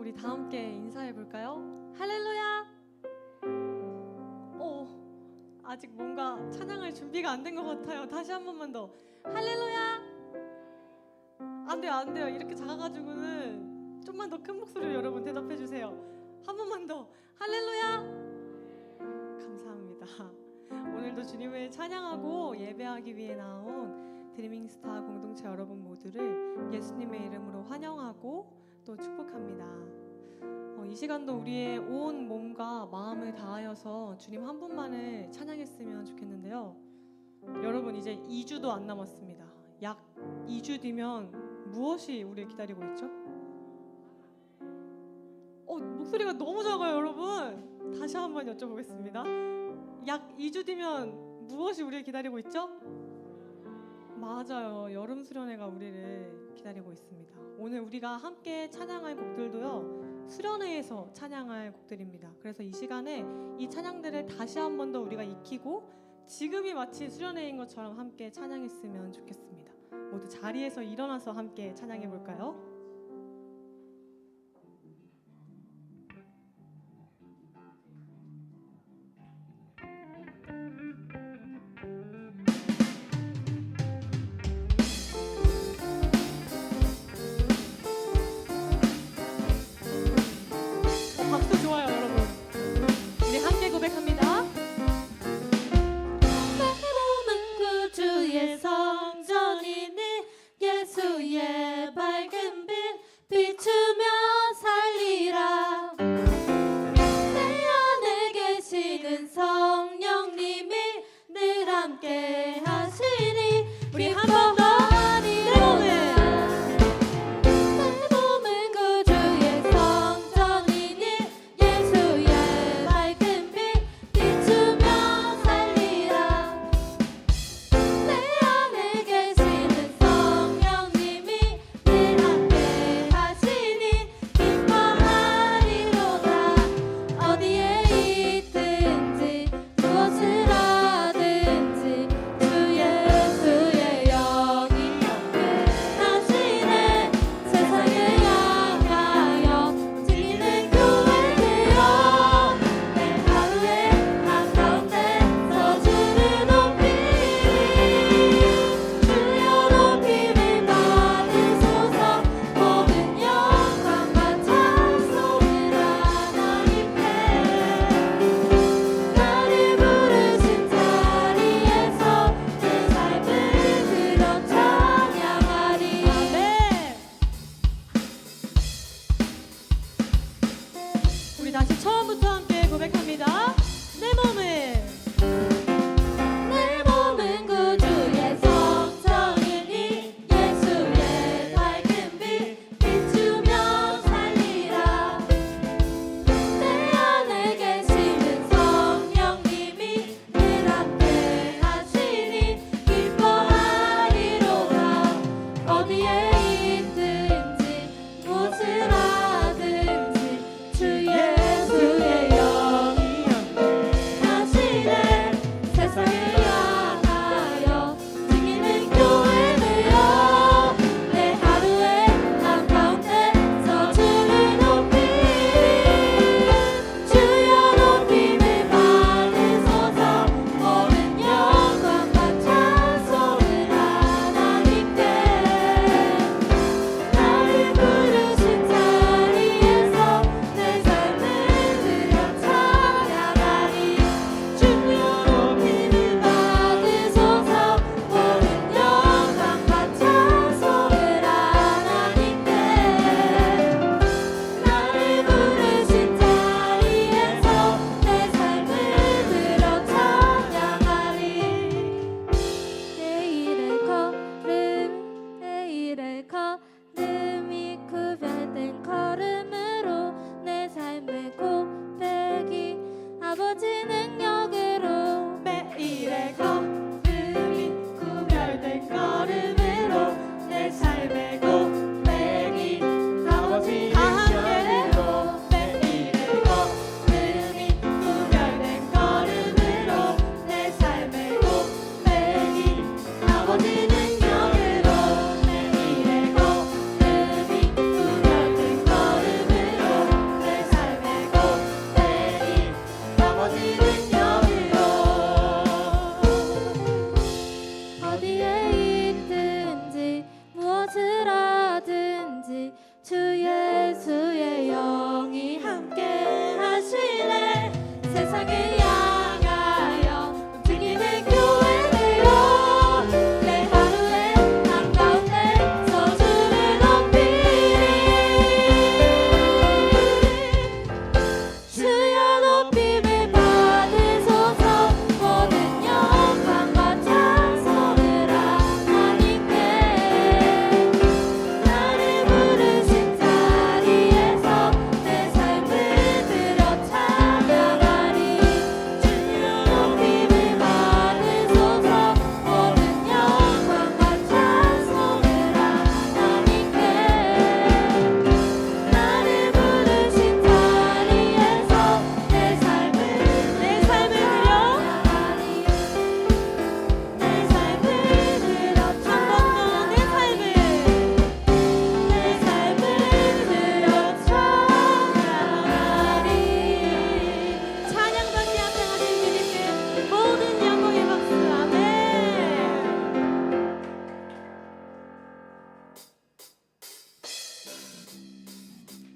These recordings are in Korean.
우리 다 함께 인사해 볼까요? 할렐루야! 아직 뭔가 찬양할 준비가 안 된 것 같아요. 다시 한 번만 더. 할렐루야! 안 돼요. 이렇게 작아가지고는 좀만 더 큰 목소리로 여러분 대답해 주세요. 한 번만 더. 할렐루야! 감사합니다. 오늘도 주님을 찬양하고 예배하기 위해 나온 드리밍스타 공동체 여러분 모두를 예수님의 이름으로 환영하고 또 축복합니다. 이 시간도 우리의 온 몸과 마음을 다하여서 주님 한 분만을 찬양했으면 좋겠는데요. 여러분 이제 2주도 안 남았습니다. 약 2주 뒤면 무엇이 우리를 기다리고 있죠? 목소리가 너무 작아요, 여러분. 다시 한번 여쭤보겠습니다. 약 2주 뒤면 무엇이 우리를 기다리고 있죠? 맞아요. 여름 수련회가 우리를 기다리고 있습니다. 오늘 우리가 함께 찬양할 곡들도요, 수련회에서 찬양할 곡들입니다. 그래서 이 시간에 이 찬양들을 다시 한 번 더 우리가 익히고 지금이 마치 수련회인 것처럼 함께 찬양했으면 좋겠습니다. 모두 자리에서 일어나서 함께 찬양해 볼까요? 박수 좋아요, 여러분. 우리 함께 고백합니다. 내 몸은 구주의 성전이니 예수의 밝은 빛 비추며 살리라. 내 안에 계시는 성령님이 늘 함께 하시니 우리 한 번 더. 다시 처음부터 함께 고백합니다. 내 몸은 구주의 성전이니 예수의 밝은 빛 비추며 살리라. 내 안에 계시는 성령님이 늘 함께 하시니 기뻐하리로다. 어디에 있든지 무엇을 하든지 주의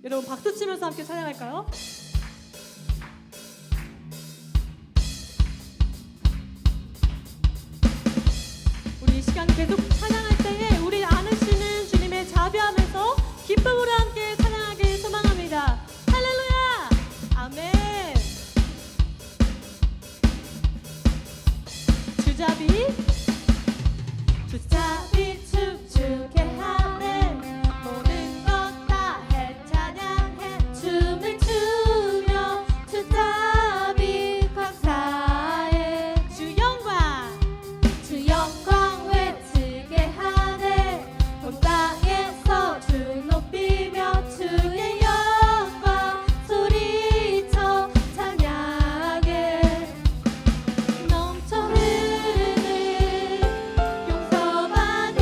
여러분 박수 치면서 함께 찬양할까요? 우리 이 시간 계속 찬양할 때에 우리 안으시는 주님의 자비함에서 기쁨으로 함께 찬양하길 소망합니다. 할렐루야! 아멘. 주자비 춤추게 하네. 모든 것 다 해 찬양해. 춤을 추며 주자비 감사해. 주 영광 주 영광 외치게 하네. 온 땅에서 주 높이며 주의 영광 소리쳐 찬양해. 넘쳐 흐르는 용서받은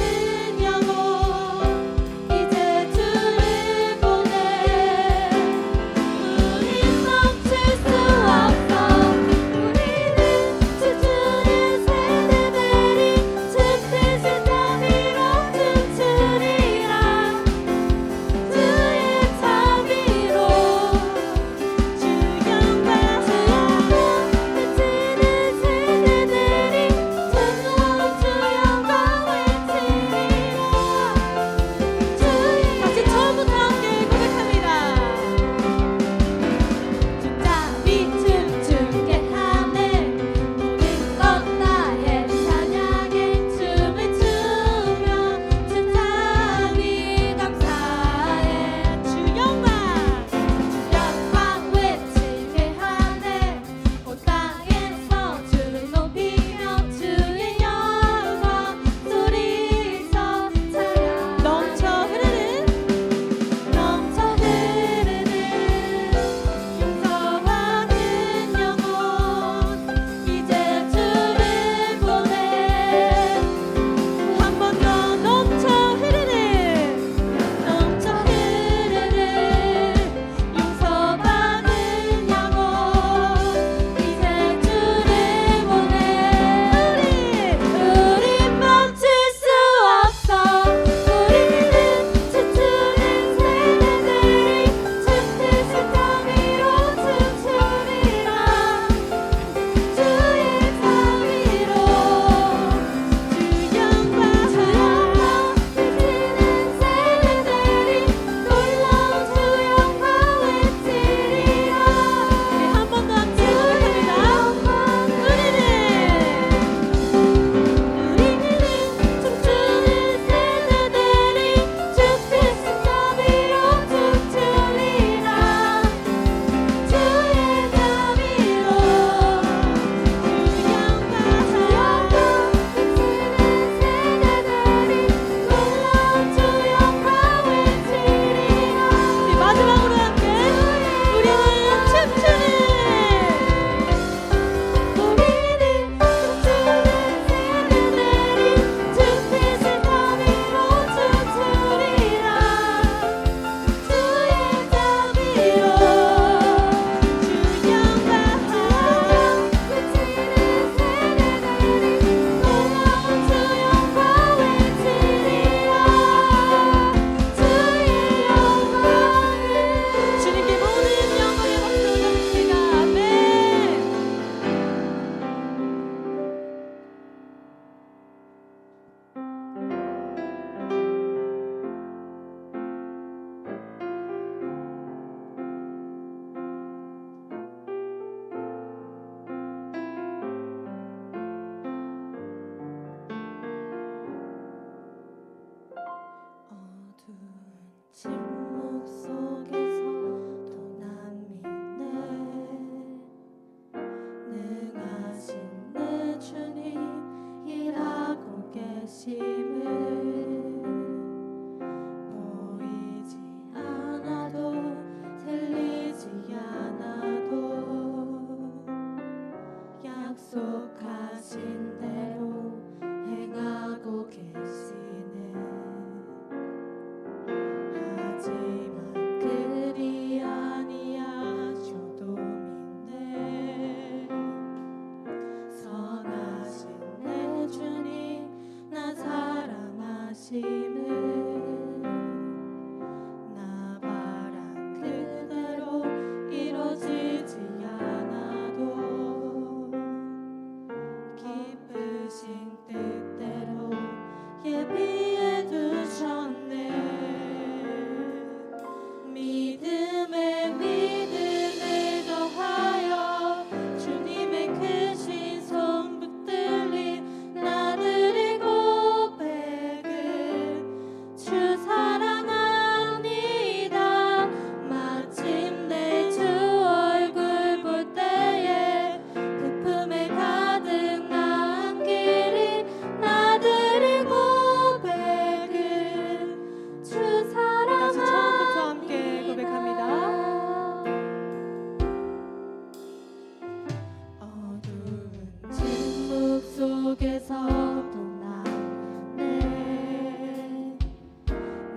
속에서 떠나네.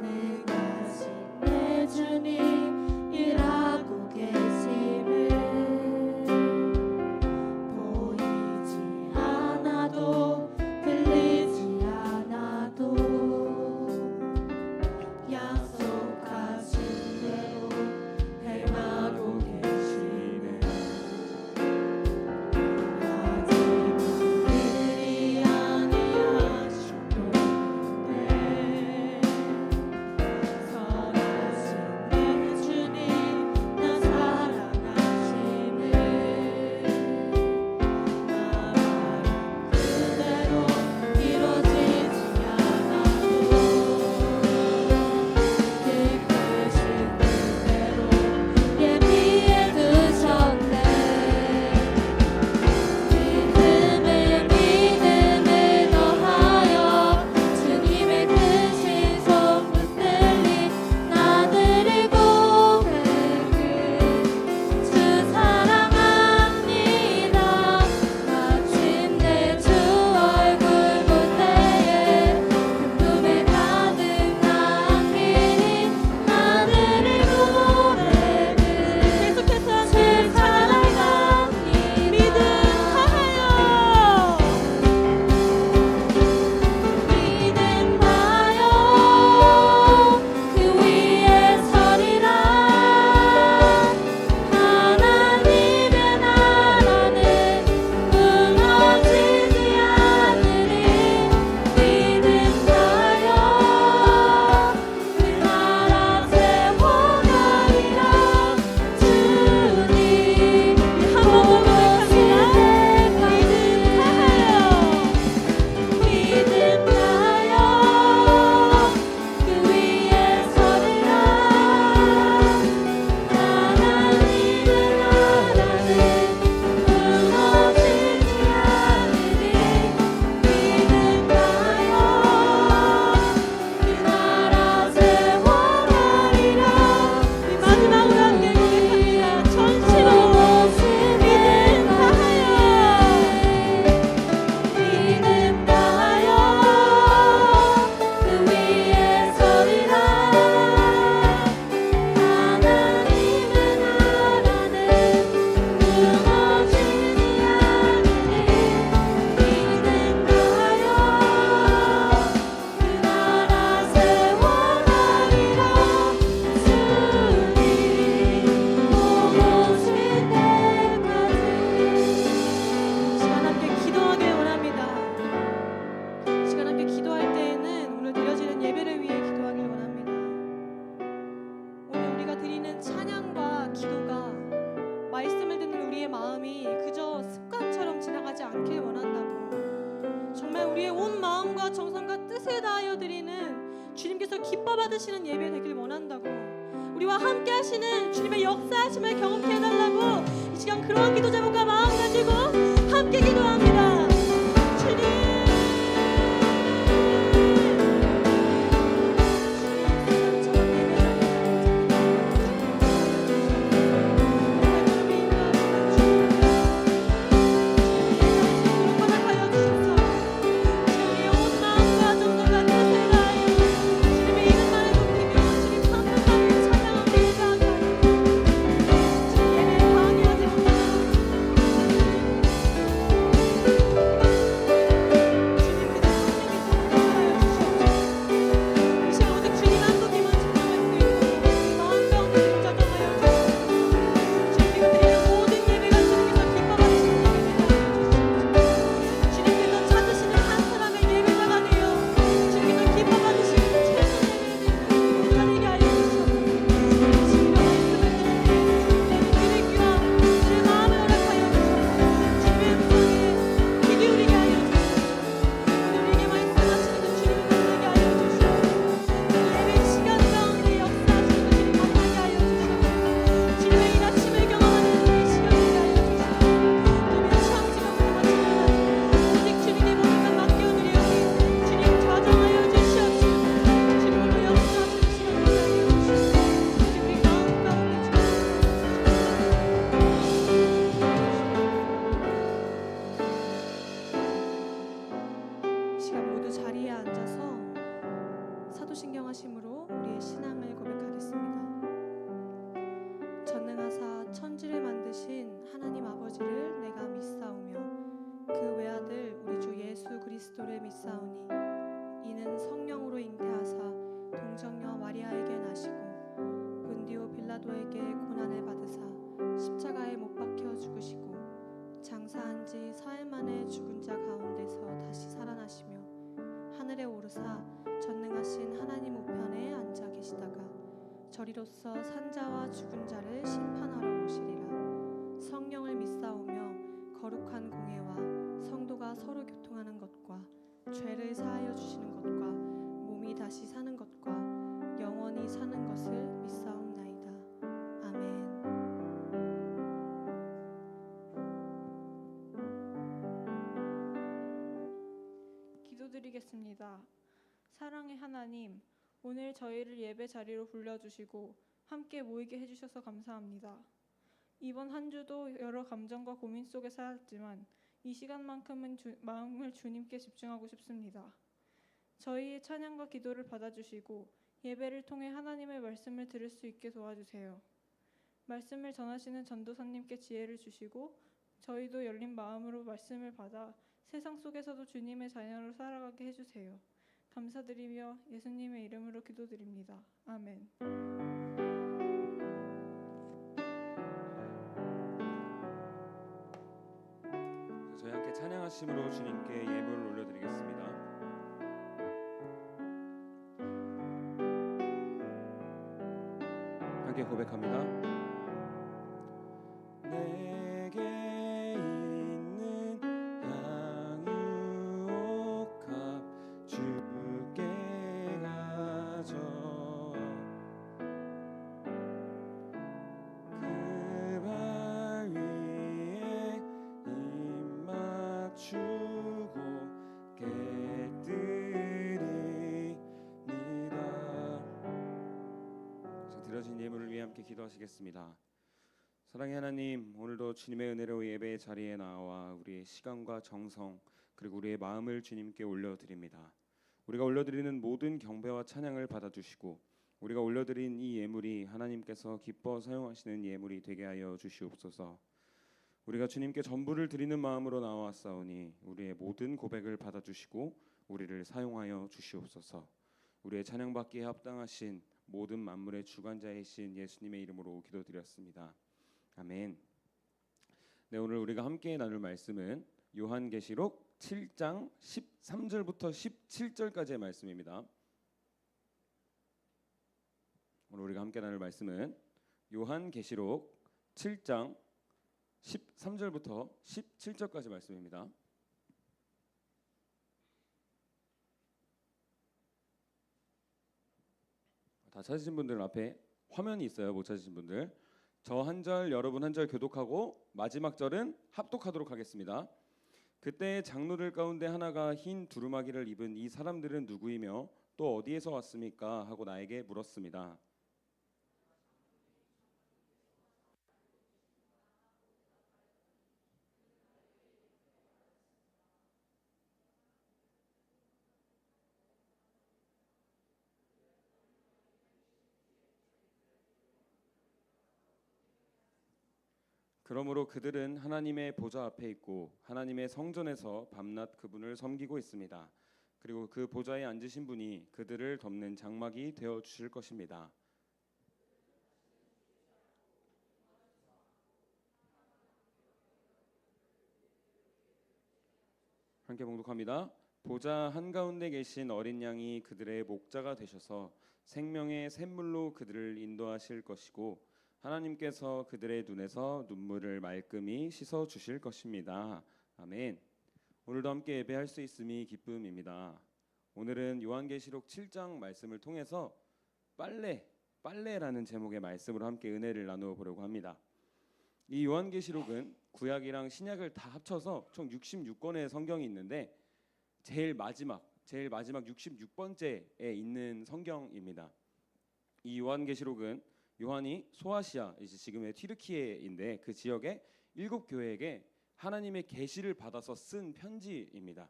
내가 내 주님 일하고 계심을 보이지 않아도 들리지 않아도 약속하신 대로 행하고 계시네. 아직 그들이 아니하셔도 돼. 선하신 내 주님 나 사랑하심을 말한 그대로 이루어지지 않아도 기쁘신 그대로 예비해 두셨네. 믿음을 더하여 주님의 크신 손 붙들리 나들이 고백을 주 사랑합니다. 마침내 주 얼굴 볼 때에 기쁨에 가득 남기니 나들이 고백을 계속해서 주 사랑합니다. 믿음 다하여 믿음 다여 그 위에 서리라. 하나님의 나라는 무너지지 않으리. 믿음 다여 그 나라 세워가리라. 주님 한번 더 오실 믿음 때까지 다하여 믿음 다여 그 위에 서리라. 하나님의 나라는 무너지지 않으리. 믿음 다여 그 나라 세워가리라. 마지막으로 함께 고백합니다. 전시로 믿음 다하여 믿음 다하여 그 위에 서리라. 하나님의 나라는 무너지지 않으리. 믿음 다하여 그 나라 세워가리라. 주님 오실 때까지. 시간 함께 기도하길 원합니다. 시간 함께 기도할 때에는 오늘 드려지는 예배를 위해 기도하길 원합니다. 오늘 우리가 드리는 찬양과 기도가 말씀을 듣는 우리의 마음이 그저 습관처럼 지나가지 않길 원한다고. 정말 우리의 온 마음과 정성과 뜻을 다하여 드리는 주님께서 기뻐 받으시는 예배 되길 원한다고. 우리와 함께 하시는 주님의 역사하심을 경험케 해달라고 이 시간 그러한 기도 제목과 마음 가지고 함께 기도합니다. 주님 허락하여 주소서. 주님의 온 마음과 정성과 뜻을 다하여 주님의 이름만을 높이며 주님 찬양하며 찬양하며 예배하게 하여 주님 예배에 방해하지 못하도록 전능하사 천지를 만드신 하나님 아버지를 내가 믿사오며 그 외아들 우리 주 예수 그리스도를 믿사오니 이는 성령으로 잉태하사 동정녀 마리아에게 나시고 본디오 빌라도에게 고난을 받으사 십자가에 못 박혀 죽으시고 장사한 지 사흘 만에 죽은 자 가운데서 다시 살아나시며 하늘에 오르사 전능하신 하나님 우편에 앉아 계시다가 저리로서 산자와 죽은 자를 심판하러 오시리라. 성령을 믿사오며 거룩한 공회와 성도가 서로 교통하는 것과 죄를 사하여 주시는 것과 몸이 다시 사는 것과 영원히 사는 것을 믿사옵나이다. 아멘. 기도드리겠습니다. 사랑의 하나님, 오늘 저희를 예배 자리로 불러주시고 함께 모이게 해주셔서 감사합니다. 이번 한 주도 여러 감정과 고민 속에 살았지만 이 시간만큼은 마음을 주님께 집중하고 싶습니다. 저희의 찬양과 기도를 받아주시고 예배를 통해 하나님의 말씀을 들을 수 있게 도와주세요. 말씀을 전하시는 전도사님께 지혜를 주시고 저희도 열린 마음으로 말씀을 받아 세상 속에서도 주님의 자녀로 살아가게 해주세요. 감사드리며 예수님의 이름으로 기도드립니다. 아멘. 저희 함께 찬양하심으로 주님께 예물을 올려드리겠습니다. 함께 고백합니다. 내게 있는 향유옥합 주께 가져와 그 발 위에 입 맞추고 깨뜨리니다. 드려진 예물을 위해 함께 기도하시겠습니다. 사랑의 하나님, 오늘도 주님의 은혜로 예배의 자리에 나와 우리의 시간과 정성 그리고 우리의 마음을 주님께 올려드립니다. 우리가 올려드리는 모든 경배와 찬양을 받아주시고 우리가 올려드린 이 예물이 하나님께서 기뻐 사용하시는 예물이 되게 하여 주시옵소서. 우리가 주님께 전부를 드리는 마음으로 나와왔사오니 우리의 모든 고백을 받아주시고 우리를 사용하여 주시옵소서. 우리의 찬양받기에 합당하신 모든 만물의 주관자이신 예수님의 이름으로 기도드렸습니다. 아멘. 네, 오늘 우리가 함께 나눌 말씀은 요한계시록 7장 13절부터 17절까지의 말씀입니다. 오늘 우리가 함께 나눌 말씀은 요한계시록 7장 13절부터 17절까지 말씀입니다. 다 찾으신 분들 앞에 화면이 있어요. 못 찾으신 분들 저 한 절 여러분 한 절 교독하고 마지막 절은 합독하도록 하겠습니다. 그때 장로들 가운데 하나가 흰 두루마기를 입은 이 사람들은 누구이며 또 어디에서 왔습니까? 하고 나에게 물었습니다. 그러므로 그들은 하나님의 보좌 앞에 있고 하나님의 성전에서 밤낮 그분을 섬기고 있습니다. 그리고 그 보좌에 앉으신 분이 그들을 덮는 장막이 되어 주실 것입니다. 함께 봉독합니다. 보좌 한가운데 계신 어린 양이 그들의 목자가 되셔서 생명의 샘물로 그들을 인도하실 것이고 하나님께서 그들의 눈에서 눈물을 말끔히 씻어 주실 것입니다. 아멘. 오늘도 함께 예배할 수 있음이 기쁨입니다. 오늘은 요한계시록 7장 말씀을 통해서 빨래라는 제목의 말씀으로 함께 은혜를 나누어 보려고 합니다. 이 요한계시록은 구약이랑 신약을 다 합쳐서 총 66권의 성경이 있는데 제일 마지막 66번째에 있는 성경입니다. 이 요한계시록은 요한이 소아시아, 이제 지금의 튀르키예인데 그 지역의 7교회에게 하나님의 계시를 받아서 쓴 편지입니다.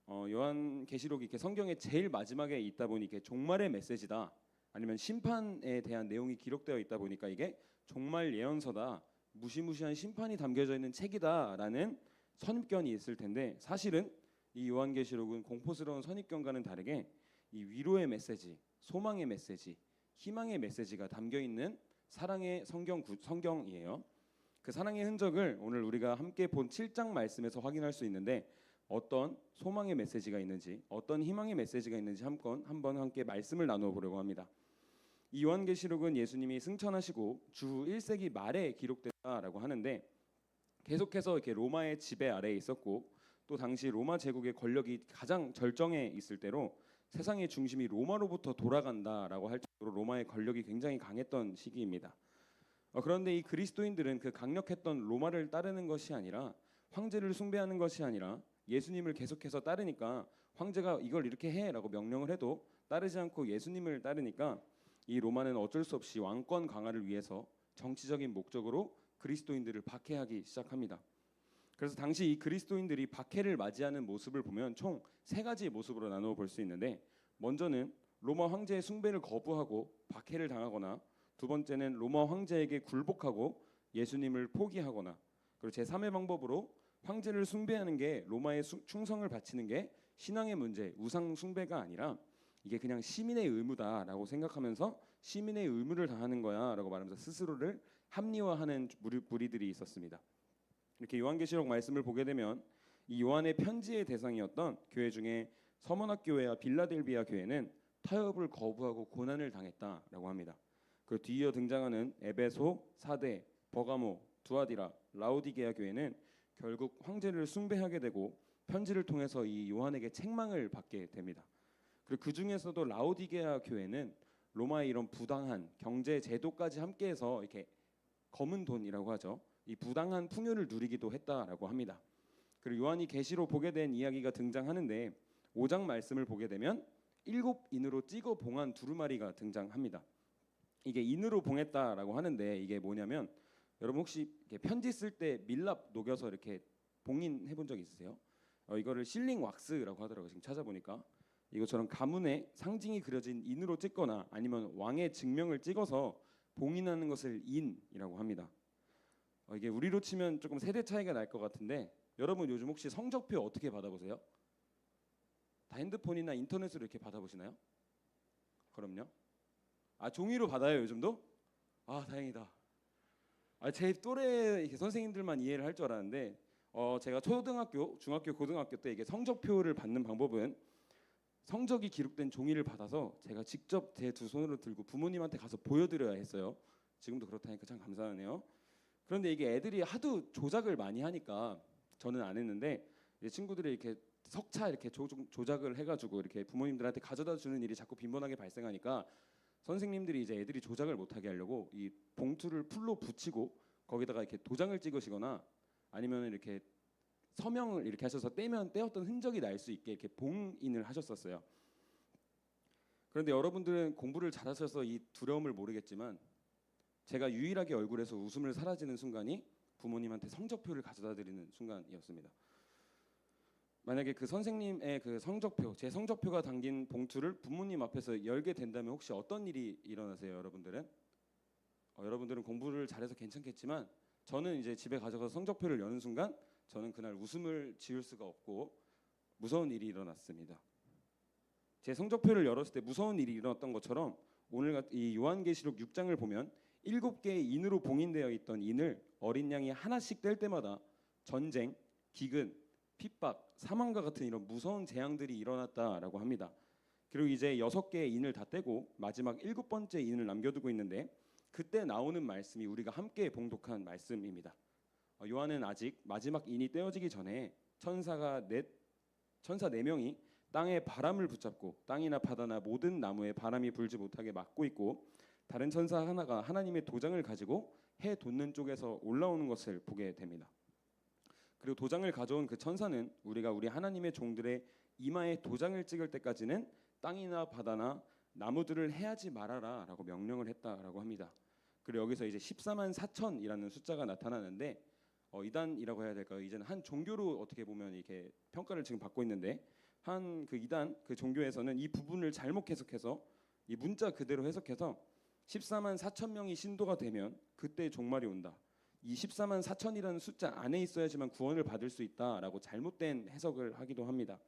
요한계시록이 이렇게 성경의 제일 마지막에 있다 보니 이렇게 종말의 메시지다, 아니면 심판에 대한 내용이 기록되어 있다 보니까 이게 종말 예언서다, 무시무시한 심판이 담겨져 있는 책이다라는 선입견이 있을 텐데, 사실은 이 요한계시록은 공포스러운 선입견과는 다르게 이 위로의 메시지, 소망의 메시지, 희망의 메시지가 담겨 있는 사랑의 성경이에요. 그 사랑의 흔적을 오늘 우리가 함께 본 7장 말씀에서 확인할 수 있는데, 어떤 소망의 메시지가 있는지, 어떤 희망의 메시지가 있는지 한번 함께 말씀을 나누어 보려고 합니다. 이 요한계시록은 예수님이 승천하시고 주 1세기 말에 기록됐다라고 하는데, 계속해서 이렇게 로마의 지배 아래에 있었고, 또 당시 로마 제국의 권력이 가장 절정에 있을 때로 세상의 중심이 로마로부터 돌아간다라고 할 정도로 로마의 권력이 굉장히 강했던 시기입니다. 그런데 이 그리스도인들은 그 강력했던 로마를 따르는 것이 아니라, 황제를 숭배하는 것이 아니라 예수님을 계속해서 따르니까, 황제가 이걸 이렇게 해라고 명령을 해도 따르지 않고 예수님을 따르니까 이 로마는 어쩔 수 없이 왕권 강화를 위해서 정치적인 목적으로 그리스도인들을 박해하기 시작합니다. 그래서 당시 이 그리스도인들이 박해를 맞이하는 모습을 보면 총 3가지 모습으로 나누어 볼 수 있는데, 먼저는 로마 황제의 숭배를 거부하고 박해를 당하거나, 두 번째는 로마 황제에게 굴복하고 예수님을 포기하거나, 그리고 제3의 방법으로 황제를 숭배하는 게, 로마에 충성을 바치는 게 신앙의 문제, 우상 숭배가 아니라 이게 그냥 시민의 의무다라고 생각하면서 시민의 의무를 다하는 거야라고 말하면서 스스로를 합리화하는 무리들이 있었습니다. 이렇게 요한계시록 말씀을 보게 되면 이 요한의 편지의 대상이었던 교회 중에 서머나 교회와 빌라델비아 교회는 타협을 거부하고 고난을 당했다라고 합니다. 그 뒤이어 등장하는 에베소, 사대, 버가모, 두아디라, 라오디게아 교회는 결국 황제를 숭배하게 되고 편지를 통해서 이 요한에게 책망을 받게 됩니다. 그리고 그 중에서도 라오디게아 교회는 로마의 이런 부당한 경제 제도까지 함께해서 이렇게 검은 돈이라고 하죠, 이 부당한 풍요를 누리기도 했다라고 합니다. 그리고 요한이 계시로 보게 된 이야기가 등장하는데, 5장 말씀을 보게 되면 7인으로 찍어 봉한 두루마리가 등장합니다. 이게 인으로 봉했다라고 하는데, 이게 뭐냐면, 여러분 혹시 이렇게 편지 쓸 때 밀랍 녹여서 이렇게 봉인 해본 적 있으세요? 이거를 실링 왁스라고 하더라고요. 지금 찾아보니까 이것처럼 가문의 상징이 그려진 인으로 찍거나 아니면 왕의 증명을 찍어서 봉인하는 것을 인이라고 합니다. 이게 우리로 치면 조금 세대 차이가 날 것 같은데, 여러분 요즘 혹시 성적표 어떻게 받아보세요? 다 핸드폰이나 인터넷으로 이렇게 받아보시나요? 그럼요. 종이로 받아요 요즘도? 다행이다. 제 또래 이렇게 선생님들만 이해를 할 줄 알았는데, 제가 초등학교, 중학교, 고등학교 때 이게 성적표를 받는 방법은 성적이 기록된 종이를 받아서 제가 직접 제 2손으로 들고 부모님한테 가서 보여드려야 했어요. 지금도 그렇다니까 참 감사하네요. 그런데 이게 애들이 하도 조작을 많이 하니까 저는 안 했는데, 이제 친구들이 이렇게 석차 이렇게 조작을 해가지고 이렇게 부모님들한테 가져다 주는 일이 자꾸 빈번하게 발생하니까, 선생님들이 이제 애들이 조작을 못하게 하려고 이 봉투를 풀로 붙이고 거기다가 이렇게 도장을 찍으시거나, 아니면 이렇게 서명을 이렇게 하셔서 떼면 떼었던 흔적이 날 수 있게 이렇게 봉인을 하셨었어요. 그런데 여러분들은 공부를 잘하셔서 이 두려움을 모르겠지만, 제가 유일하게 얼굴에서 웃음을 사라지는 순간이 부모님한테 성적표를 가져다 드리는 순간이었습니다. 만약에 그 선생님의 그 성적표, 제 성적표가 담긴 봉투를 부모님 앞에서 열게 된다면 혹시 어떤 일이 일어나세요, 여러분들은? 여러분들은 공부를 잘해서 괜찮겠지만, 저는 이제 집에 가져가서 성적표를 여는 순간 저는 그날 웃음을 지을 수가 없고 무서운 일이 일어났습니다. 제 성적표를 열었을 때 무서운 일이 일어났던 것처럼, 오늘 이 요한계시록 6장을 보면 7개의 인으로 봉인되어 있던 인을 어린 양이 하나씩 뗄 때마다 전쟁, 기근, 핍박, 사망과 같은 이런 무서운 재앙들이 일어났다라고 합니다. 그리고 이제 6개의 인을 다 떼고 마지막 7번째 인을 남겨두고 있는데, 그때 나오는 말씀이 우리가 함께 봉독한 말씀입니다. 요한은 아직 마지막 인이 떼어지기 전에 천사 4명이 땅에 바람을 붙잡고 땅이나 바다나 모든 나무에 바람이 불지 못하게 막고 있고, 다른 천사 하나가 하나님의 도장을 가지고 해 돋는 쪽에서 올라오는 것을 보게 됩니다. 그리고 도장을 가져온 그 천사는 우리가 우리 하나님의 종들의 이마에 도장을 찍을 때까지는 땅이나 바다나 나무들을 해하지 말아라 라고 명령을 했다라고 합니다. 그리고 여기서 이제 14만 4천이라는 숫자가 나타나는데, 이단이라고 해야 될까요? 이제는 한 종교로 어떻게 보면 이렇게 평가를 지금 받고 있는데, 한 그 이단 그 종교에서는 이 부분을 잘못 해석해서 이 문자 그대로 해석해서 14만 4천 명이 신도가 되면 그때 종말이 온다. 이 14만 4천이라는 숫자 안에 있어야지만 구원을 받을 수 있다라고 잘못된 해석을 하기도 합니다.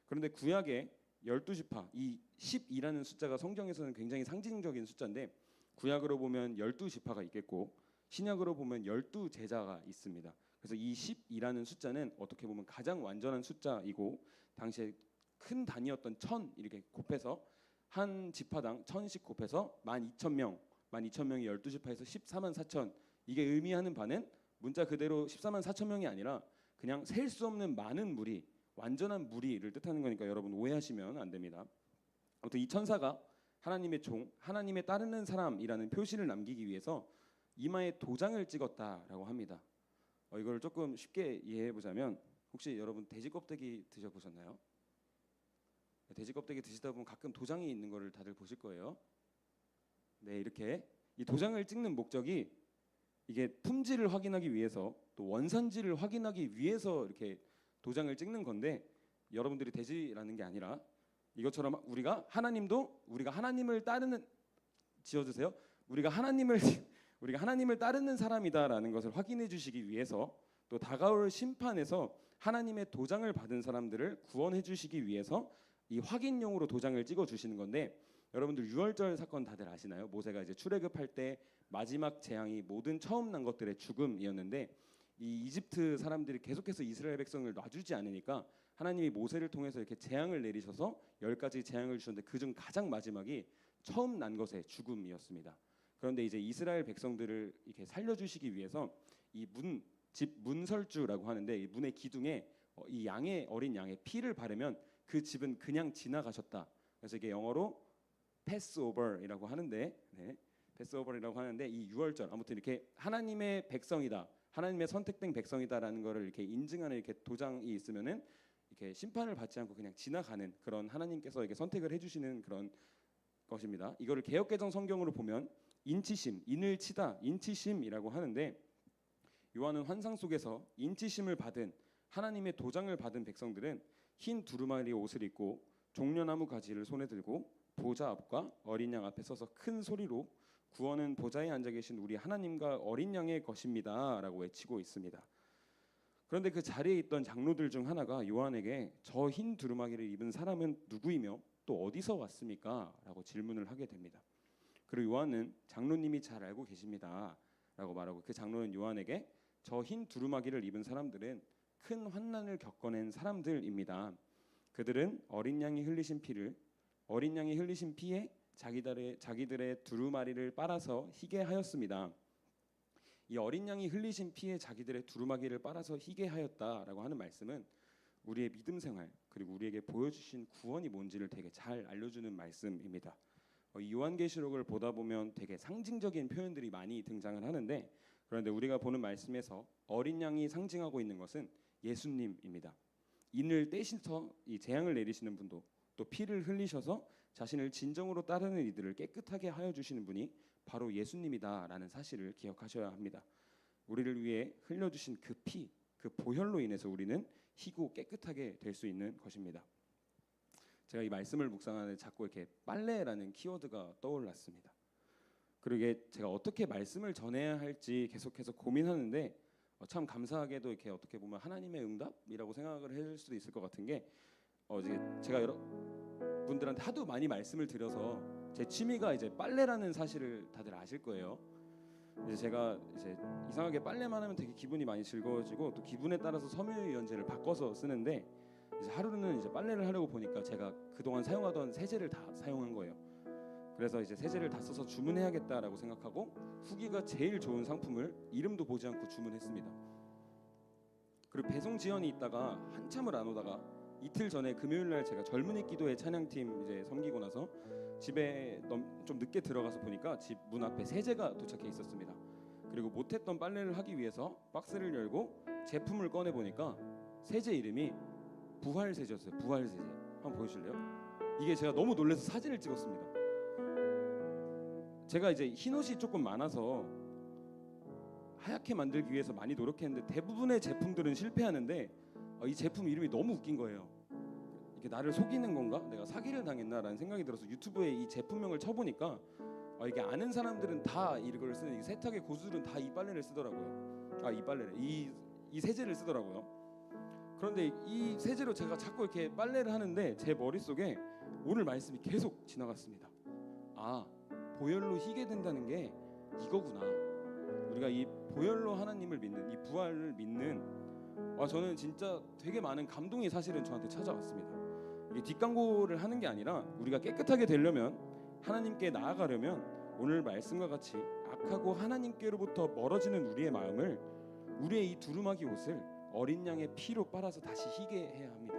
그런데 구약의 12지파, 이 12라는 숫자가 성경에서는 굉장히 상징적인 숫자인데 구약으로 보면 12지파가 있겠고 신약으로 보면 12제자가 있습니다. 그래서 이 12라는 숫자는 어떻게 보면 가장 완전한 숫자이고 당시에 큰 단위였던 1000 이렇게 곱해서 한 지파당 1000씩 곱해서 12,000명, 12,000명이 12지파에서 14만 4천. 이게 의미하는 바는 문자 그대로 14만 4천 명이 아니라 그냥 셀 수 없는 많은 무리, 완전한 무리를 뜻하는 거니까 여러분 오해하시면 안 됩니다. 아무튼 이 천사가 하나님의 종, 하나님의 따르는 사람이라는 표시를 남기기 위해서 이마에 도장을 찍었다라고 합니다. 이걸 조금 쉽게 이해해 보자면 혹시 여러분 돼지 껍데기 드셔보셨나요? 돼지 껍데기 드시다 보면 가끔 도장이 있는 거를 다들 보실 거예요. 네, 이렇게 이 도장을 찍는 목적이 이게 품질을 확인하기 위해서 또 원산지를 확인하기 위해서 이렇게 도장을 찍는 건데 여러분들이 돼지라는 게 아니라 이것처럼 우리가 하나님을 따르는 지어주세요. 우리가 하나님을 따르는 사람이다라는 것을 확인해 주시기 위해서 또 다가올 심판에서 하나님의 도장을 받은 사람들을 구원해 주시기 위해서 이 확인용으로 도장을 찍어 주시는 건데 여러분들 유월절 사건 다들 아시나요? 모세가 이제 출애굽할 때 마지막 재앙이 모든 처음 난 것들의 죽음이었는데 이 이집트 사람들이 계속해서 이스라엘 백성을 놔주지 않으니까 하나님이 모세를 통해서 이렇게 재앙을 내리셔서 10가지 재앙을 주셨는데 그중 가장 마지막이 처음 난 것의 죽음이었습니다. 그런데 이제 이스라엘 백성들을 이렇게 살려주시기 위해서 이 집 문설주라고 하는데 이 문의 기둥에 이 어린 양의 피를 바르면 그 집은 그냥 지나가셨다. 그래서 이게 영어로 패스오버이라고 하는데, 패스오버이라고 하는데 이 유월절 아무튼 이렇게 하나님의 백성이다, 하나님의 선택된 백성이다라는 것을 이렇게 인증하는 이렇게 도장이 있으면은 이렇게 심판을 받지 않고 그냥 지나가는 그런 하나님께서 이렇게 선택을 해주시는 그런 것입니다. 이거를 개역개정 성경으로 보면 인치심, 인을 치다, 인치심이라고 하는데 요한은 환상 속에서 인치심을 받은 하나님의 도장을 받은 백성들은 흰 두루마리 옷을 입고 종려나무 가지를 손에 들고 보좌 앞과 어린 양 앞에 서서 큰 소리로 구원은 보좌에 앉아 계신 우리 하나님과 어린 양의 것입니다라고 외치고 있습니다. 그런데 그 자리에 있던 장로들 중 하나가 요한에게 저 흰 두루마기를 입은 사람은 누구이며 또 어디서 왔습니까? 라고 질문을 하게 됩니다. 그리고 요한은 장로님이 잘 알고 계십니다 라고 말하고 그 장로는 요한에게 저 흰 두루마기를 입은 사람들은 큰 환난을 겪어낸 사람들입니다. 그들은 어린 양이 흘리신 피에 자기들의 두루마리를 빨아서 희게 하였습니다. 이 어린 양이 흘리신 피에 자기들의 두루마기를 빨아서 희게 하였다라고 하는 말씀은 우리의 믿음 생활 그리고 우리에게 보여주신 구원이 뭔지를 되게 잘 알려주는 말씀입니다. 이 요한계시록을 보다 보면 되게 상징적인 표현들이 많이 등장을 하는데 그런데 우리가 보는 말씀에서 어린 양이 상징하고 있는 것은 예수님입니다. 인을 떼셔서 이 재앙을 내리시는 분도 또 피를 흘리셔서 자신을 진정으로 따르는 이들을 깨끗하게 하여 주시는 분이 바로 예수님이다라는 사실을 기억하셔야 합니다. 우리를 위해 흘려주신 그 피, 그 보혈로 인해서 우리는 희고 깨끗하게 될 수 있는 것입니다. 제가 이 말씀을 묵상하는데 자꾸 이렇게 빨래라는 키워드가 떠올랐습니다. 그리고 이게 제가 어떻게 말씀을 전해야 할지 계속해서 고민하는데 참 감사하게도 이렇게 어떻게 보면 하나님의 응답이라고 생각을 해줄 수도 있을 것 같은 게 제가 여러분들한테 하도 많이 말씀을 드려서 제 취미가 이제 빨래라는 사실을 다들 아실 거예요. 이제 제가 이상하게 빨래만 하면 되게 기분이 많이 즐거워지고 또 기분에 따라서 섬유유연제를 바꿔서 쓰는데 이제 하루는 이제 빨래를 하려고 보니까 제가 그동안 사용하던 세제를 다 사용한 거예요. 그래서 이제 세제를 다 써서 주문해야겠다라고 생각하고 후기가 제일 좋은 상품을 이름도 보지 않고 주문했습니다. 그리고 배송 지연이 있다가 한참을 안 오다가 이틀 전에 금요일 날 제가 젊은이 기도회 찬양팀 이제 섬기고 나서 집에 좀 늦게 들어가서 보니까 집 문 앞에 세제가 도착해 있었습니다. 그리고 못했던 빨래를 하기 위해서 박스를 열고 제품을 꺼내 보니까 세제 이름이 부활세제였어요. 부활세제. 한번 보여주실래요? 이게 제가 너무 놀라서 사진을 찍었습니다. 제가 이제 흰옷이 조금 많아서 하얗게 만들기 위해서 많이 노력했는데 대부분의 제품들은 실패하는데 이 제품 이름이 너무 웃긴 거예요. 이게 나를 속이는 건가? 내가 사기를 당했나라는 생각이 들어서 유튜브에 이 제품명을 쳐보니까 이게 아는 사람들은 다 이걸 쓰는, 이 세탁의 고수들은 다 이 빨래를 쓰더라고요. 이 빨래를 이 세제를 쓰더라고요. 그런데 이 세제로 제가 자꾸 이렇게 빨래를 하는데 제 머릿속에 오늘 말씀이 계속 지나갔습니다. 보혈로 희게 된다는 게 이거구나. 우리가 이 보혈로 하나님을 믿는, 이 부활을 믿는, 저는 진짜 되게 많은 감동이 사실은 저한테 찾아왔습니다. 이게 뒷광고를 하는 게 아니라 우리가 깨끗하게 되려면, 하나님께 나아가려면 오늘 말씀과 같이 악하고 하나님께로부터 멀어지는 우리의 마음을, 우리의 이 두루마기 옷을 어린 양의 피로 빨아서 다시 희게 해야 합니다.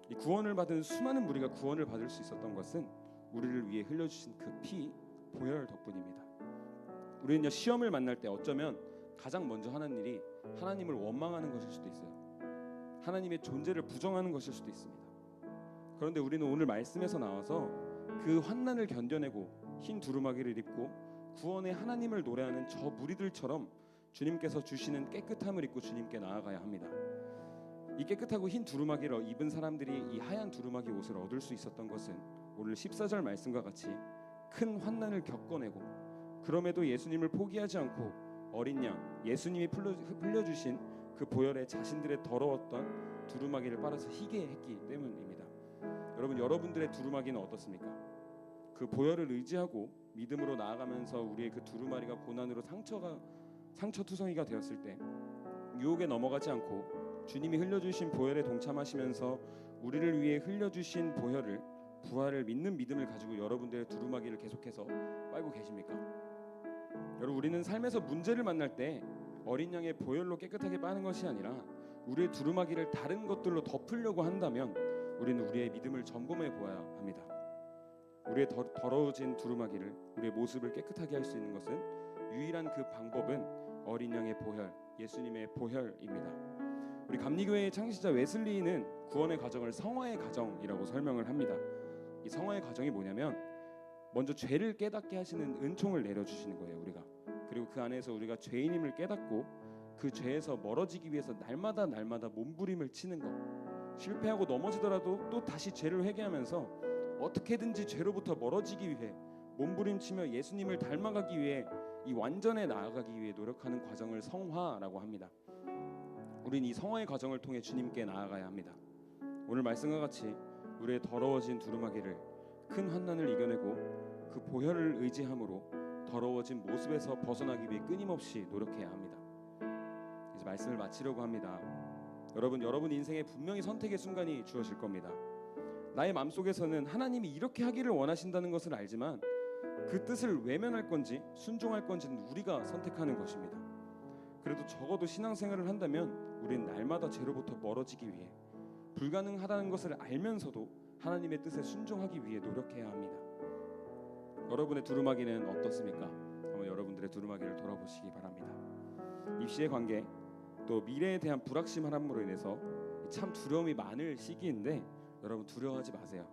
이 구원을 받은 수많은 무리가 구원을 받을 수 있었던 것은 우리를 위해 흘려주신 그 피, 보혈 덕분입니다. 우리는요, 시험을 만날 때 어쩌면 가장 먼저 하는 일이 하나님을 원망하는 것일 수도 있어요. 하나님의 존재를 부정하는 것일 수도 있습니다. 그런데 우리는 오늘 말씀에서 나와서 그 환난을 견뎌내고 흰 두루마기를 입고 구원의 하나님을 노래하는 저 무리들처럼 주님께서 주시는 깨끗함을 입고 주님께 나아가야 합니다. 이 깨끗하고 흰 두루마기를 입은 사람들이 이 하얀 두루마기 옷을 얻을 수 있었던 것은 오늘 14절 말씀과 같이 큰 환난을 겪어내고 그럼에도 예수님을 포기하지 않고 어린 양 예수님이 흘려주신 그 보혈에 자신들의 더러웠던 두루마기를 빨아서 희게 했기 때문입니다. 여러분들의 두루마기는 어떻습니까? 그 보혈을 의지하고 믿음으로 나아가면서 우리의 그 두루마리가 고난으로 상처투성이가 되었을 때 유혹에 넘어가지 않고 주님이 흘려주신 보혈에 동참하시면서 우리를 위해 흘려주신 보혈을, 부활을 믿는 믿음을 가지고 여러분들의 두루마기를 계속해서 빨고 계십니까? 여러분, 우리는 삶에서 문제를 만날 때 어린 양의 보혈로 깨끗하게 빠는 것이 아니라 우리의 두루마기를 다른 것들로 덮으려고 한다면 우리는 우리의 믿음을 점검해 보아야 합니다. 우리의 더러워진 두루마기를, 우리의 모습을 깨끗하게 할 수 있는 것은 유일한 그 방법은 어린 양의 보혈, 예수님의 보혈입니다. 우리 감리교회의 창시자 웨슬리는 구원의 과정을 성화의 과정이라고 설명을 합니다. 이 성화의 과정이 뭐냐면 먼저 죄를 깨닫게 하시는 은총을 내려주시는 거예요, 우리가. 그리고 그 안에서 우리가 죄인임을 깨닫고 그 죄에서 멀어지기 위해서 날마다 몸부림을 치는 것. 실패하고 넘어지더라도 또 다시 죄를 회개하면서 어떻게든지 죄로부터 멀어지기 위해 몸부림치며 예수님을 닮아가기 위해 이 완전에 나아가기 위해 노력하는 과정을 성화라고 합니다. 우린 이 성화의 과정을 통해 주님께 나아가야 합니다. 오늘 말씀과 같이 우리의 더러워진 두루마기를, 큰 환난을 이겨내고 그 보혈을 의지함으로 더러워진 모습에서 벗어나기 위해 끊임없이 노력해야 합니다. 이제 말씀을 마치려고 합니다. 여러분 인생에 분명히 선택의 순간이 주어질 겁니다. 나의 마음속에서는 하나님이 이렇게 하기를 원하신다는 것을 알지만 그 뜻을 외면할 건지 순종할 건지는 우리가 선택하는 것입니다. 그래도 적어도 신앙생활을 한다면 우리는 날마다 죄로부터 멀어지기 위해 불가능하다는 것을 알면서도 하나님의 뜻에 순종하기 위해 노력해야 합니다. 여러분의 두루마기는 어떻습니까? 한번 여러분들의 두루마기를 돌아보시기 바랍니다. 입시의 관계, 또 미래에 대한 불확실함으로 인해서 참 두려움이 많을 시기인데 여러분 두려워하지 마세요.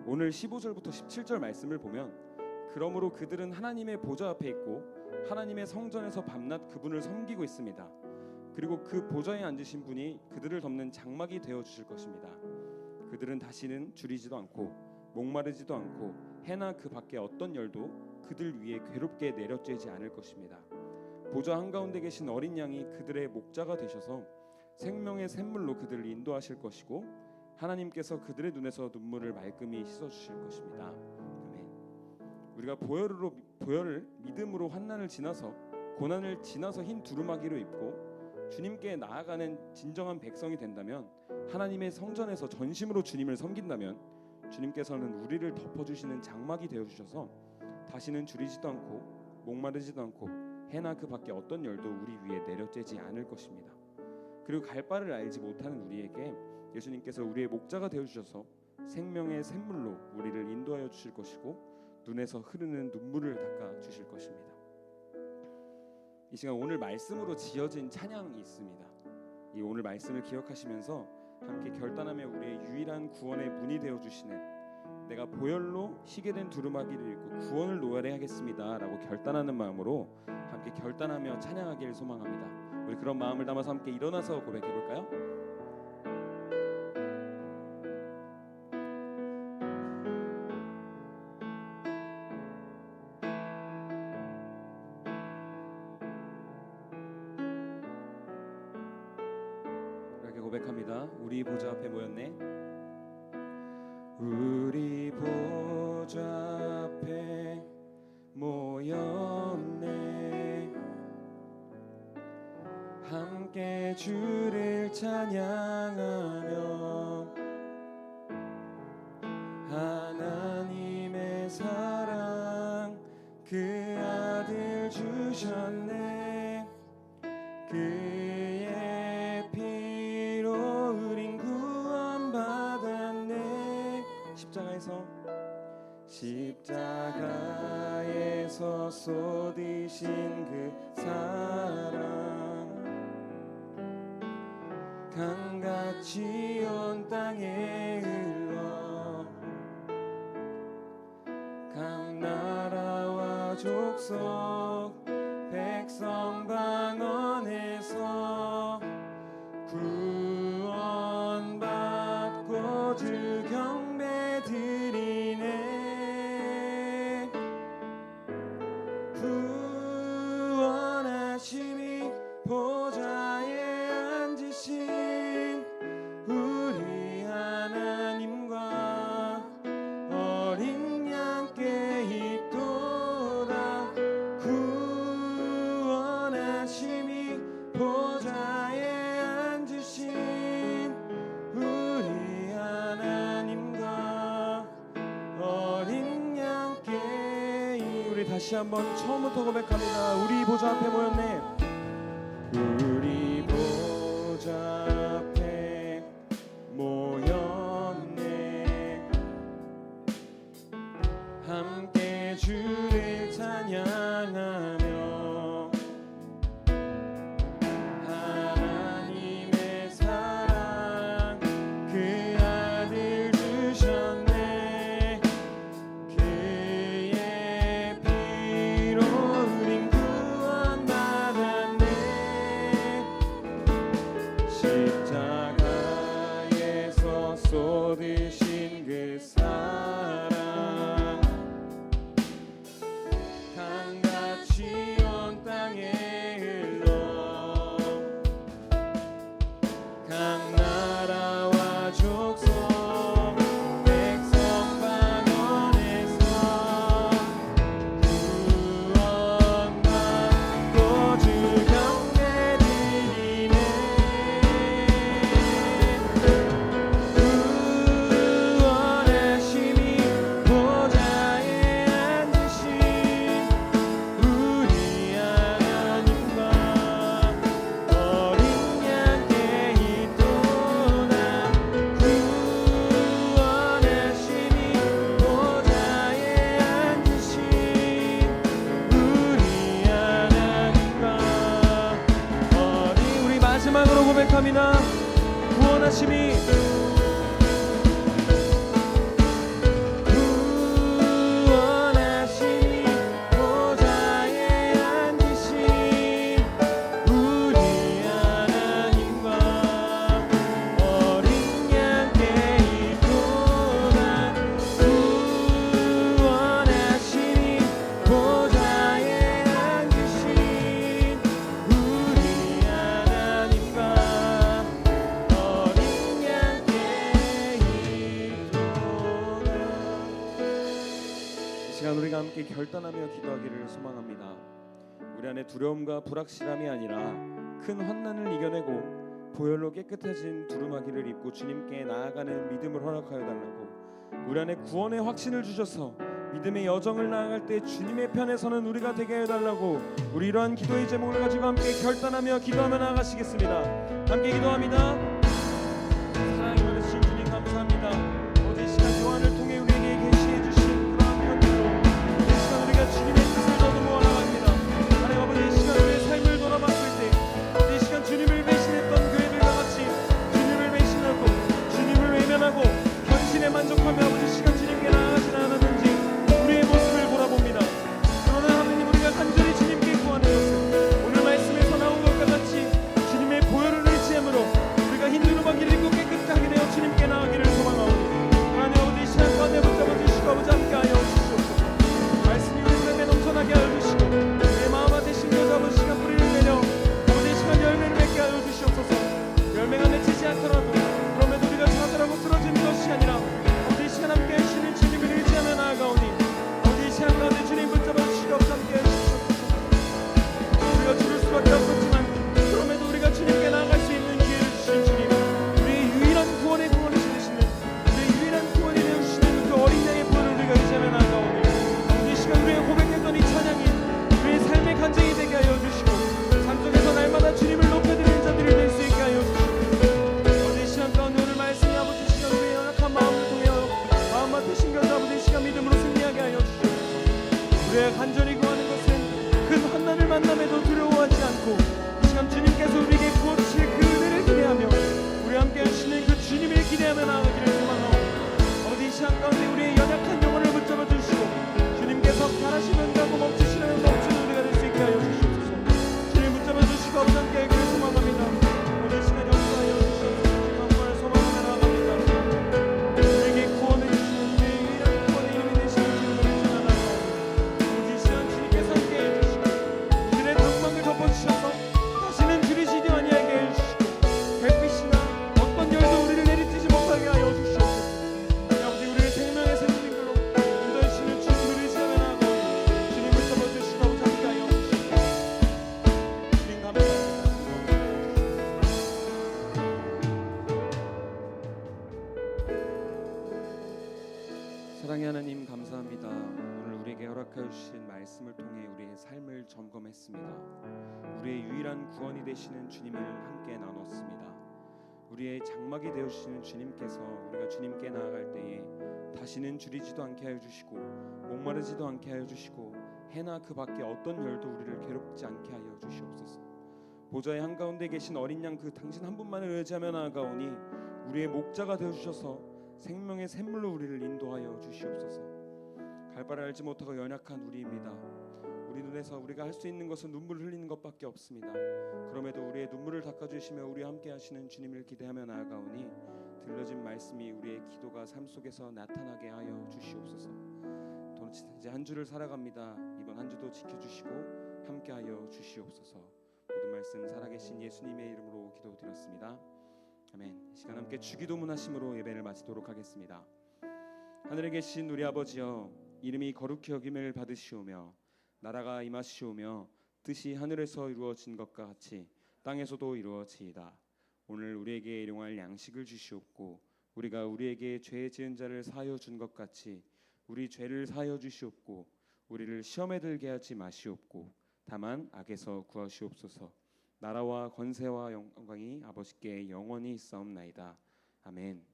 오늘 15절부터 17절 말씀을 보면 그러므로 그들은 하나님의 보좌 앞에 있고 하나님의 성전에서 밤낮 그분을 섬기고 있습니다. 그리고 그 보좌에 앉으신 분이 그들을 덮는 장막이 되어 주실 것입니다. 그들은 다시는 줄이지도 않고 목마르지도 않고 해나 그 밖에 어떤 열도 그들 위에 괴롭게 내려쬐지 않을 것입니다. 보좌 한가운데 계신 어린 양이 그들의 목자가 되셔서 생명의 샘물로 그들을 인도하실 것이고 하나님께서 그들의 눈에서 눈물을 말끔히 씻어주실 것입니다. 아멘. 우리가 보혈을 믿음으로 환난을 지나서 고난을 지나서 흰 두루마기로 입고 주님께 나아가는 진정한 백성이 된다면, 하나님의 성전에서 전심으로 주님을 섬긴다면 주님께서는 우리를 덮어주시는 장막이 되어주셔서 다시는 줄이지도 않고 목마르지도 않고 해나 그 밖에 어떤 열도 우리 위에 내려쬐지 않을 것입니다. 그리고 갈 바를 알지 못하는 우리에게 예수님께서 우리의 목자가 되어주셔서 생명의 샘물로 우리를 인도하여 주실 것이고 눈에서 흐르는 눈물을 닦아 주실 것입니다. 이 시간 오늘 말씀으로 지어진 찬양이 있습니다. 이 오늘 말씀을 기억하시면서 함께 결단하며 우리의 유일한 구원의 문이 되어주시는, 내가 보혈로 희게 된 두루마기를 입고 구원을 노래하겠습니다 라고 결단하는 마음으로 함께 결단하며 찬양하기를 소망합니다. 우리 그런 마음을 담아서 함께 일어나서 고백해볼까요? 고백합니다. 우리 보좌 앞에 모였네. 우리 보좌 앞에 모였네. 함께 주를 찬양하며 하나님의 사랑 그 아들 주셨네. 그의 피로 우린 구원받았네. 십자가에서 쏟으신 그 사랑 강같이 온 땅에 흘러 각 나라와 족속 백성 방언에서 구원받고 주 경배 드리네. 구원하심이 보좌에 앉으신 우리 하나님과 어린 양께 있도다. 구원하심이 보좌에 앉으신 우리 하나님과 어린 양께. 우리 다시 한번 처음부터 고백합니다. 우리 보좌 앞에 모였네. 우리 보좌 앞에 모였네. 함께 주를 찬양하며 하나님의 사랑 그 아들 주셨네. 그의 피로 우린 구원받았네. 십자가에서 쏟으신 그 사랑 강같이 온 땅에 흘러 각 나라와 족속 백성 방언에서 구원받고 주 경배 드리네. 구원하심이 보좌에 앉으신 우리 하나님과 어린 양께 있도다. 구원하심이 보좌에 앉으신 우리 하나님과 어린. 우리 마지막으로 고백합니다. 구원하심이 구원하심이 보좌에 앉으신 우리 하나님과 어린 양께 있도다. 구원하심이 보좌에 앉으신 우리 하나님과 어린 양께 있도다. 이 시간 우리가 함께 결단하며 기도하기를 소망합니다. 우리 안에 두려움과 불확실함이 아니라 큰 환난을 이겨내고 보혈로 깨끗해진 두루마기를 입고 주님께 나아가는 믿음을 허락하여 달라고. 우리 안에 구원의 확신을 주셔서 믿음의 여정을 나아갈 때 주님의 편에 서는 우리가 되게 해달라고. 우리 이러한 기도의 제목을 가지고 함께 결단하며 기도하며 나아가시겠습니다. 함께 기도합니다. 사랑이 많으신 주님 감사합니다. 어제 이 시간 요한을 통해 우리에게 계시해 주신 그러한 편지로 이 시간 우리가 주님의 뜻을 더듬어 나갑니다. 하나님 아버지, 이 시간 우리의 삶을 돌아봤을 때 이 시간 주님을 배신했던 교회들과 같이 주님을 배신하고 주님을 외면하고 현실에 만족하며 아버지 시간 주님께 나아가지 않았는지 우리의 모습을 돌아봅니다. 그러나 하나님, 우리가 간절히 주님께 구하는 것은 오늘 말씀에서 나온 것과 같이 주님의 보혈을 의지함으로 우리가 주시고 이 시간 주님께서 우리에게 부어주실 그 은혜를 기대하며 우리 함께 하시는 그 주님을 기대하며 나아가기를 소망하고 아버지 이 시간 가운데 우리의 연약한 영혼을 붙잡아 주시고 주님께서 바라시는 가고 멈추시는 멈추는 우리가 될 수 있게 하여 주시옵소서. 주님 붙잡아 주시고 아버지 함께 하기를 소망합니다. 오늘 시간 역사하여 주시옵소서. 주님을 소망하며 나아갑니다. 우리에게 구원을 주시는 우리의 유일한 구원의 이름이 되시는 주님을 찬양합니다. 오늘 이 시간 주님께서 함께 해주시고 우리의 방망을 덮어주셔서 다시는 줄이시지 아니하게 해주시고 햇빛이나 어떤 열도 우리를 내리치지 못하게 하여 주시옵소서. 아버지 우리를 생명의 샘물인 걸로 인도하시는 주님을 찬양하고 주님을 잡아주시고 함께 하여 주시옵소서. 주님 감사합니다. 사랑의 하나님 감사합니다. 오늘 우리에게 허락하여 주신 말씀을 통해 우리의 삶을 점검했습니다. 우리의 유일한 구원이 되시는 주님을 함께 나눴습니다. 우리의 장막이 되어 주시는 주님께서 우리가 주님께 나아갈 때에 다시는 줄이지도 않게 하여 주시고 목마르지도 않게 하여 주시고 해나 그 밖에 어떤 열도 우리를 괴롭지 않게 하여 주시옵소서. 보좌의 한가운데 계신 어린 양 그 당신 한 분만을 의지하며 나아가오니 우리의 목자가 되어 주셔서 생명의 샘물로 우리를 인도하여 주시옵소서. 갈 바를 알지 못하고 연약한 우리입니다. 우리 눈에서 우리가 할 수 있는 것은 눈물을 흘리는 것밖에 없습니다. 그럼에도 우리의 눈물을 닦아주시며 우리와 함께 하시는 주님을 기대하며 나아가오니 들려진 말씀이 우리의 기도가 삶 속에서 나타나게 하여 주시옵소서. 또 이제 한 주를 살아갑니다. 이번 한 주도 지켜주시고 함께 하여 주시옵소서. 모든 말씀 살아계신 예수님의 이름으로 기도드렸습니다. 아멘. 이 시간 함께 주기도문 하심으로 예배를 마치도록 하겠습니다. 하늘에 계신 우리 아버지여, 이름이 거룩히 여김을 받으시오며 나라가 임하시오며 뜻이 하늘에서 이루어진 것과 같이 땅에서도 이루어지이다. 오늘 우리에게 일용할 양식을 주시옵고 우리가 우리에게 죄 지은 자를 사하여 준 것 같이 우리 죄를 사하여 주시옵고 우리를 시험에 들게 하지 마시옵고 다만 악에서 구하시옵소서. 나라와 권세와 영광이 아버지께 영원히 있사옵나이다. 아멘.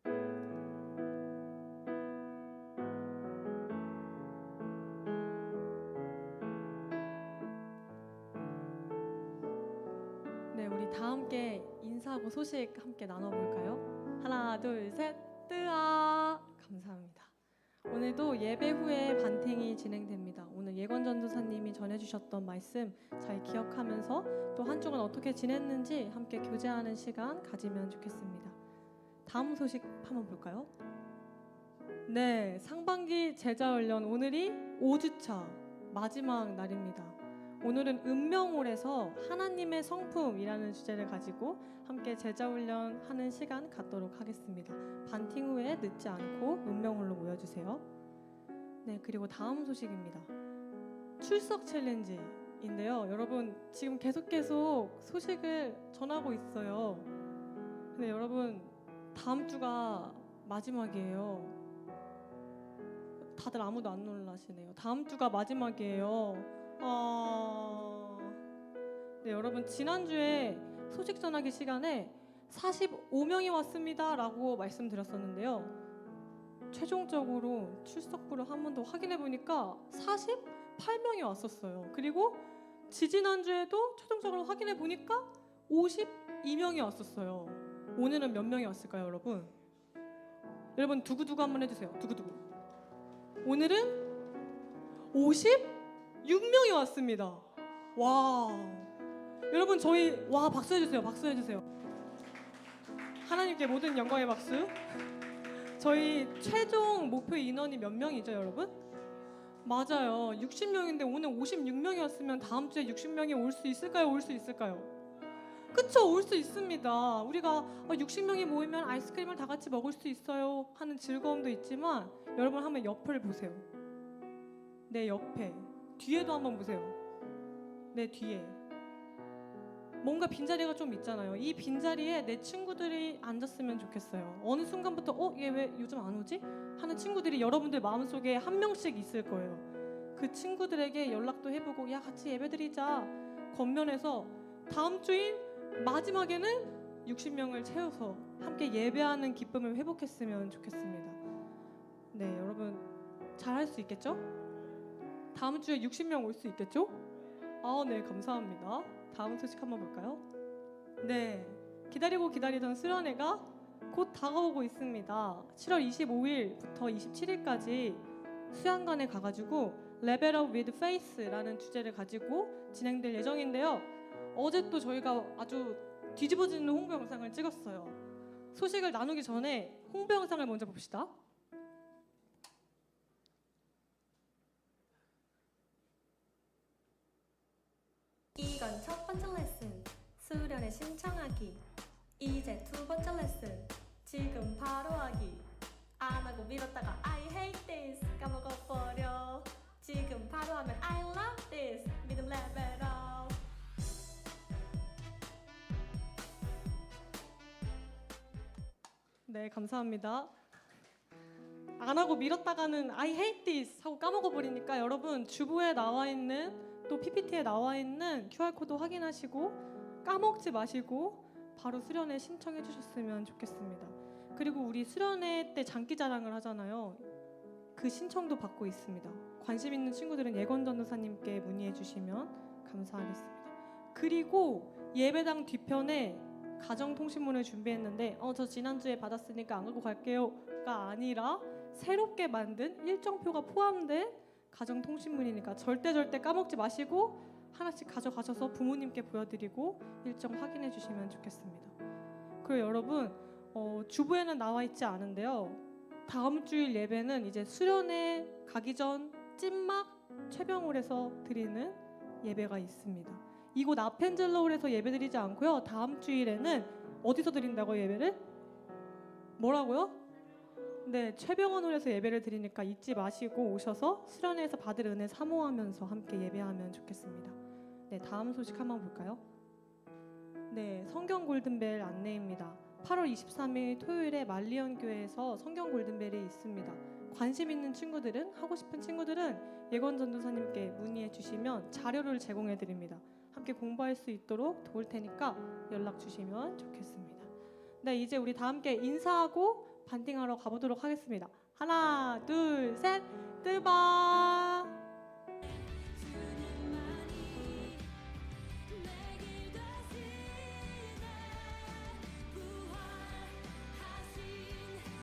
네, 우리 다 함께 인사하고 소식 함께 나눠볼까요? 하나, 둘, 셋, 뜨아! 감사합니다. 오늘도 예배 후에 반탱이 진행됩니다. 오늘 예건 전도사님이 전해주셨던 말씀 잘 기억하면서 또 한 주간 어떻게 지냈는지 함께 교제하는 시간 가지면 좋겠습니다. 다음 소식 한번 볼까요? 네, 상반기 제자훈련 오늘이 5주차 마지막 날입니다. 오늘은 은명홀에서 하나님의 성품이라는 주제를 가지고 함께 제자훈련 하는 시간 갖도록 하겠습니다. 반팅 후에 늦지 않고 은명홀로 모여주세요. 네, 그리고 다음 소식입니다. 출석 챌린지인데요. 여러분 지금 계속 소식을 전하고 있어요. 근데 여러분 다음 주가 마지막이에요. 다들 아무도 안 놀라시네요. 다음 주가 마지막이에요. 네, 여러분 지난주에 소식 전하기 시간에 45명이 왔습니다 라고 말씀드렸었는데요. 최종적으로 출석부를 한 번 더 확인해 보니까 48명이 왔었어요. 그리고 지지난주에도 최종적으로 확인해 보니까 52명이 왔었어요. 오늘은 몇 명이 왔을까요, 여러분? 여러분 두구두구 한번 해주세요. 두구두구. 오늘은 56명이 왔습니다. 와, 여러분 저희 와 박수 해주세요. 박수 해주세요. 하나님께 모든 영광의 박수. 저희 최종 목표 인원이 몇 명이죠, 여러분? 맞아요. 60명인데 오늘 56명이었으면 다음 주에 60명이 올 수 있을까요? 올 수 있을까요? 그쵸, 올 수 있습니다. 우리가 60명이 모이면 아이스크림을 다 같이 먹을 수 있어요 하는 즐거움도 있지만 여러분 한번 옆을 보세요. 내 옆에, 뒤에도 한번 보세요. 내 뒤에 뭔가 빈자리가 좀 있잖아요. 이 빈자리에 내 친구들이 앉았으면 좋겠어요. 어느 순간부터 얘 왜 요즘 안 오지? 하는 친구들이 여러분들 마음속에 한 명씩 있을 거예요. 그 친구들에게 연락도 해보고 야 같이 예배드리자 권면해서 다음 주인 마지막에는 60명을 채워서 함께 예배하는 기쁨을 회복했으면 좋겠습니다. 네, 여러분 잘할 수 있겠죠? 다음 주에 60명 올 수 있겠죠? 네, 감사합니다. 다음 소식 한번 볼까요? 네, 기다리고 기다리던 수련회가 곧 다가오고 있습니다. 7월 25일부터 27일까지 수양관에 가가지고 Level Up with Faith라는 주제를 가지고 진행될 예정인데요. 어제 또 저희가 아주 뒤집어지는 홍보 영상을 찍었어요. 소식을 나누기 전에 홍보 영상을 먼저 봅시다. 이건 첫 번째 레슨, 수련회 신청하기. 이제 두 번째 레슨, 지금 바로 하기. 안 하고 미뤘다가 I hate this 까먹어버려. 지금 바로 하면 I love this 믿음 레벨 업. 네, 감사합니다. 안 하고 미뤘다가는 I hate this 하고 까먹어버리니까 여러분 주부에 나와 있는 또 PPT에 나와 있는 QR코드 확인하시고 까먹지 마시고 바로 수련회 신청해 주셨으면 좋겠습니다. 그리고 우리 수련회 때 장기자랑을 하잖아요. 그 신청도 받고 있습니다. 관심 있는 친구들은 예건 전도사님께 문의해 주시면 감사하겠습니다. 그리고 예배당 뒤편에 가정통신문을 준비했는데 저 지난주에 받았으니까 안 갖고 갈게요가 아니라 새롭게 만든 일정표가 포함된 가정통신문이니까 절대 까먹지 마시고 하나씩 가져가셔서 부모님께 보여드리고 일정 확인해 주시면 좋겠습니다. 그리고 여러분 주부에는 나와 있지 않은데요. 다음 주일 예배는 이제 수련회 가기 전 찐막 최병홀에서 드리는 예배가 있습니다. 이곳 아펜젤러홀에서 예배드리지 않고요. 다음 주일에는 어디서 드린다고 예배를? 뭐라고요? 네, 최병원홀에서 예배를 드리니까 잊지 마시고 오셔서 수련회에서 받을 은혜 사모하면서 함께 예배하면 좋겠습니다. 네, 다음 소식 한번 볼까요? 네, 성경 골든벨 안내입니다. 8월 23일 토요일에 말리언 교회에서 성경 골든벨이 있습니다. 관심 있는 친구들은, 하고 싶은 친구들은 예건 전도사님께 문의해 주시면 자료를 제공해 드립니다. 함께 공부할 수 있도록 도울 테니까 연락 주시면 좋겠습니다. 네, 이제 우리 다 함께 인사하고 반띵하러 가보도록 하겠습니다. 하나, 둘, 셋, 뜨바!